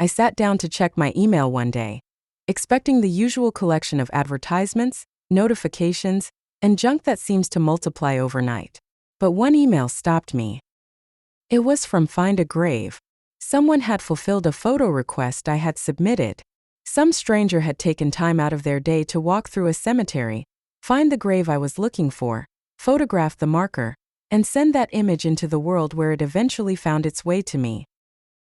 I sat down to check my email one day, expecting the usual collection of advertisements, notifications, and junk that seems to multiply overnight. But one email stopped me. It was from Find a Grave. Someone had fulfilled a photo request I had submitted. Some stranger had taken time out of their day to walk through a cemetery, find the grave I was looking for, photograph the marker, and send that image into the world where it eventually found its way to me.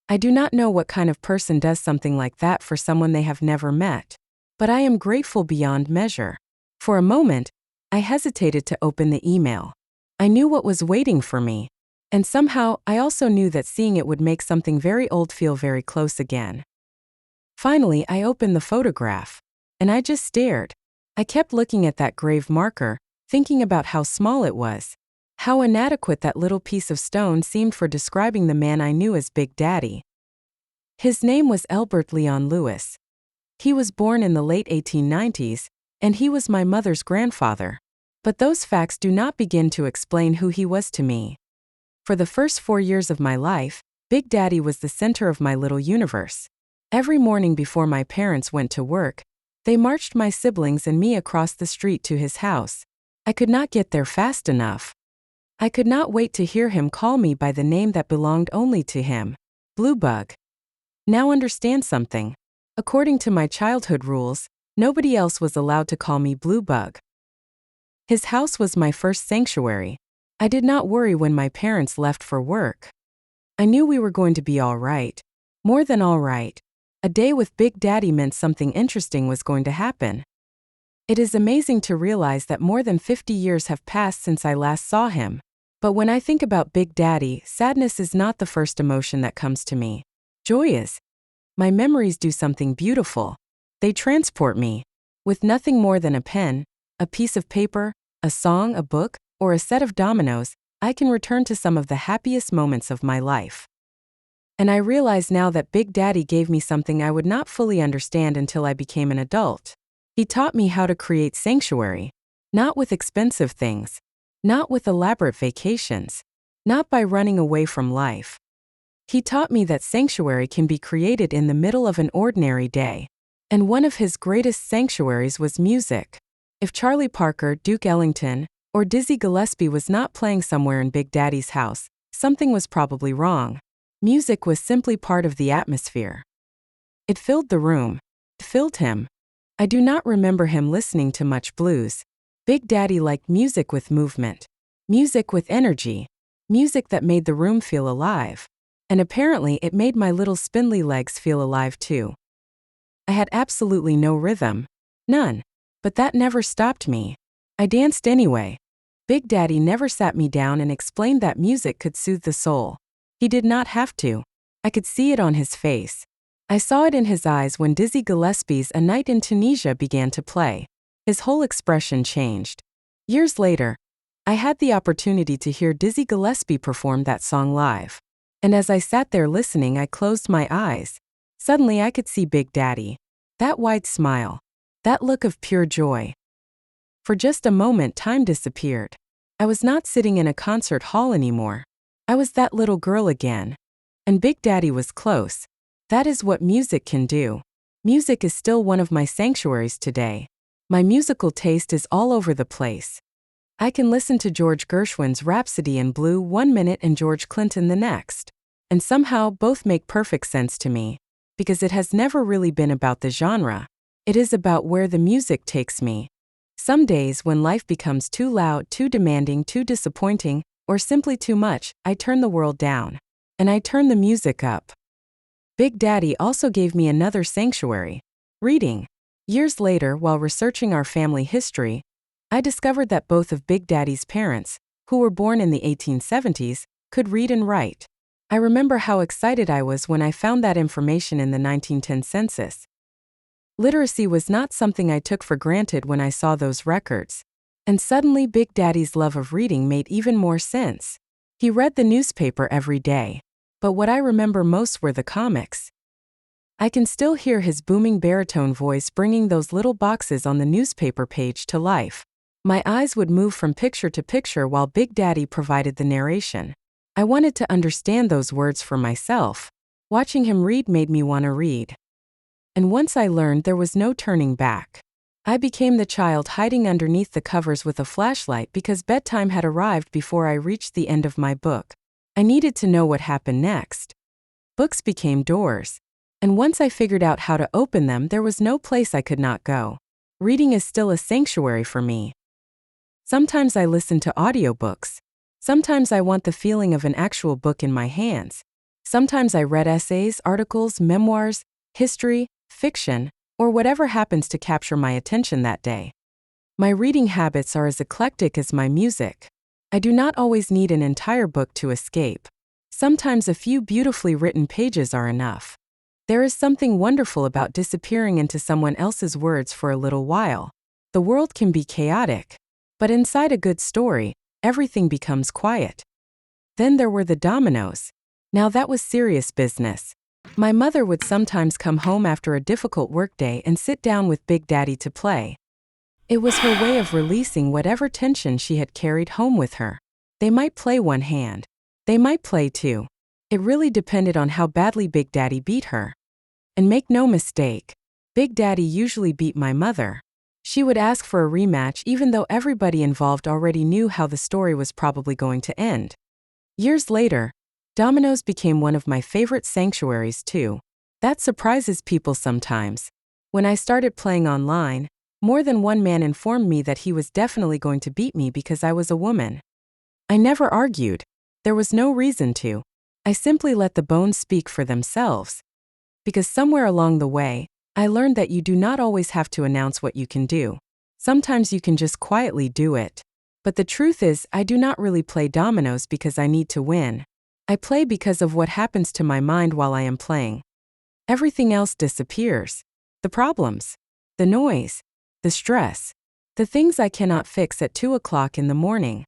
I do not know what kind of person does something like that for someone they have never met, but I am grateful beyond measure. For a moment, I hesitated to open the email. I knew what was waiting for me, and somehow I also knew that seeing it would make something very old feel very close again. Finally, I opened the photograph, and I just stared. I kept looking at that grave marker, thinking about how small it was, how inadequate that little piece of stone seemed for describing the man I knew as Big Daddy. His name was Elbert Leon Lewis. He was born in the late 1890s, and he was my mother's grandfather. But those facts do not begin to explain who he was to me. For the first 4 years of my life, Big Daddy was the center of my little universe. Every morning before my parents went to work, they marched my siblings and me across the street to his house. I could not get there fast enough. I could not wait to hear him call me by the name that belonged only to him, Bluebug. Now understand something. According to my childhood rules, nobody else was allowed to call me Bluebug. His house was my first sanctuary. I did not worry when my parents left for work. I knew we were going to be all right. More than all right. A day with Big Daddy meant something interesting was going to happen. It is amazing to realize that more than 50 years have passed since I last saw him. But when I think about Big Daddy, sadness is not the first emotion that comes to me. Joy is. My memories do something beautiful. They transport me. With nothing more than a pen, a piece of paper, a song, a book, or a set of dominoes, I can return to some of the happiest moments of my life. And I realize now that Big Daddy gave me something I would not fully understand until I became an adult. He taught me how to create sanctuary, not with expensive things, not with elaborate vacations, not by running away from life. He taught me that sanctuary can be created in the middle of an ordinary day. And one of his greatest sanctuaries was music. If Charlie Parker, Duke Ellington, or Dizzy Gillespie was not playing somewhere in Big Daddy's house, something was probably wrong. Music was simply part of the atmosphere. It filled the room. It filled him. I do not remember him listening to much blues. Big Daddy liked music with movement. Music with energy. Music that made the room feel alive. And apparently it made my little spindly legs feel alive too. I had absolutely no rhythm. None. But that never stopped me. I danced anyway. Big Daddy never sat me down and explained that music could soothe the soul. He did not have to. I could see it on his face. I saw it in his eyes when Dizzy Gillespie's A Night in Tunisia began to play. His whole expression changed. Years later, I had the opportunity to hear Dizzy Gillespie perform that song live. And as I sat there listening, I closed my eyes. Suddenly I could see Big Daddy. That wide smile. That look of pure joy. For just a moment, time disappeared. I was not sitting in a concert hall anymore. I was that little girl again. And Big Daddy was close. That is what music can do. Music is still one of my sanctuaries today. My musical taste is all over the place. I can listen to George Gershwin's Rhapsody in Blue 1 minute and George Clinton the next. And somehow both make perfect sense to me. Because it has never really been about the genre. It is about where the music takes me. Some days when life becomes too loud, too demanding, too disappointing, or simply too much, I turn the world down. And I turn the music up. Big Daddy also gave me another sanctuary. Reading. Years later, while researching our family history, I discovered that both of Big Daddy's parents, who were born in the 1870s, could read and write. I remember how excited I was when I found that information in the 1910 census. Literacy was not something I took for granted when I saw those records. And suddenly Big Daddy's love of reading made even more sense. He read the newspaper every day. But what I remember most were the comics. I can still hear his booming baritone voice bringing those little boxes on the newspaper page to life. My eyes would move from picture to picture while Big Daddy provided the narration. I wanted to understand those words for myself. Watching him read made me want to read. And once I learned, there was no turning back. I became the child hiding underneath the covers with a flashlight because bedtime had arrived before I reached the end of my book. I needed to know what happened next. Books became doors. And once I figured out how to open them, there was no place I could not go. Reading is still a sanctuary for me. Sometimes I listen to audiobooks. Sometimes I want the feeling of an actual book in my hands. Sometimes I read essays, articles, memoirs, history, fiction, or whatever happens to capture my attention that day. My reading habits are as eclectic as my music. I do not always need an entire book to escape. Sometimes a few beautifully written pages are enough. There is something wonderful about disappearing into someone else's words for a little while. The world can be chaotic, but inside a good story, everything becomes quiet. Then there were the dominoes. Now that was serious business. My mother would sometimes come home after a difficult workday and sit down with Big Daddy to play. It was her way of releasing whatever tension she had carried home with her. They might play one hand. They might play two. It really depended on how badly Big Daddy beat her. And make no mistake, Big Daddy usually beat my mother. She would ask for a rematch even though everybody involved already knew how the story was probably going to end. Years later, dominoes became one of my favorite sanctuaries too. That surprises people sometimes. When I started playing online, more than one man informed me that he was definitely going to beat me because I was a woman. I never argued. There was no reason to. I simply let the bones speak for themselves. Because somewhere along the way, I learned that you do not always have to announce what you can do. Sometimes you can just quietly do it. But the truth is, I do not really play dominoes because I need to win. I play because of what happens to my mind while I am playing. Everything else disappears. The problems, the noise, the stress, the things I cannot fix at 2 o'clock in the morning.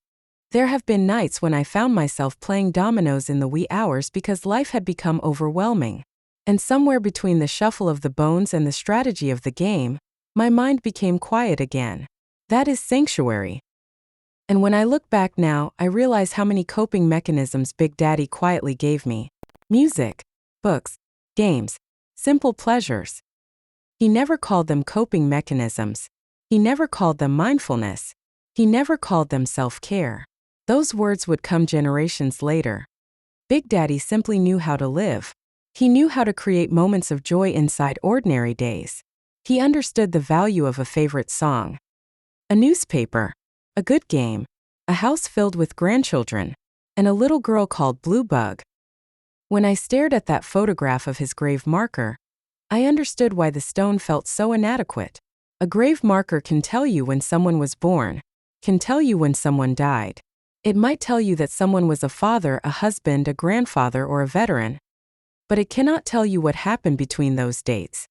There have been nights when I found myself playing dominoes in the wee hours because life had become overwhelming. And somewhere between the shuffle of the bones and the strategy of the game, my mind became quiet again. That is sanctuary. And when I look back now, I realize how many coping mechanisms Big Daddy quietly gave me. Music, books, games, simple pleasures. He never called them coping mechanisms. He never called them mindfulness. He never called them self-care. Those words would come generations later. Big Daddy simply knew how to live. He knew how to create moments of joy inside ordinary days. He understood the value of a favorite song, a newspaper, a good game, a house filled with grandchildren, and a little girl called Blue Bug. When I stared at that photograph of his grave marker, I understood why the stone felt so inadequate. A grave marker can tell you when someone was born, can tell you when someone died. It might tell you that someone was a father, a husband, a grandfather, or a veteran. But it cannot tell you what happened between those dates.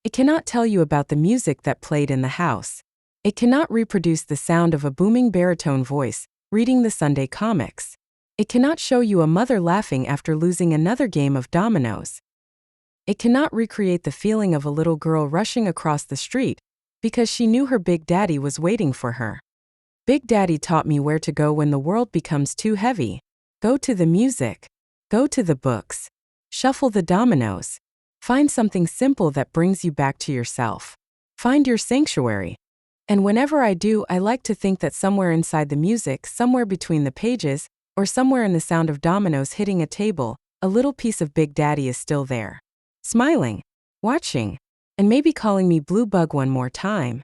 It cannot tell you about the music that played in the house. It cannot reproduce the sound of a booming baritone voice reading the Sunday comics. It cannot show you a mother laughing after losing another game of dominoes. It cannot recreate the feeling of a little girl rushing across the street because she knew her Big Daddy was waiting for her. Big Daddy taught me where to go when the world becomes too heavy. Go to the music. Go to the books. Shuffle the dominoes. Find something simple that brings you back to yourself. Find your sanctuary. And whenever I do, I like to think that somewhere inside the music, somewhere between the pages, or somewhere in the sound of dominoes hitting a table, a little piece of Big Daddy is still there. Smiling, watching, and maybe calling me Blue Bug one more time.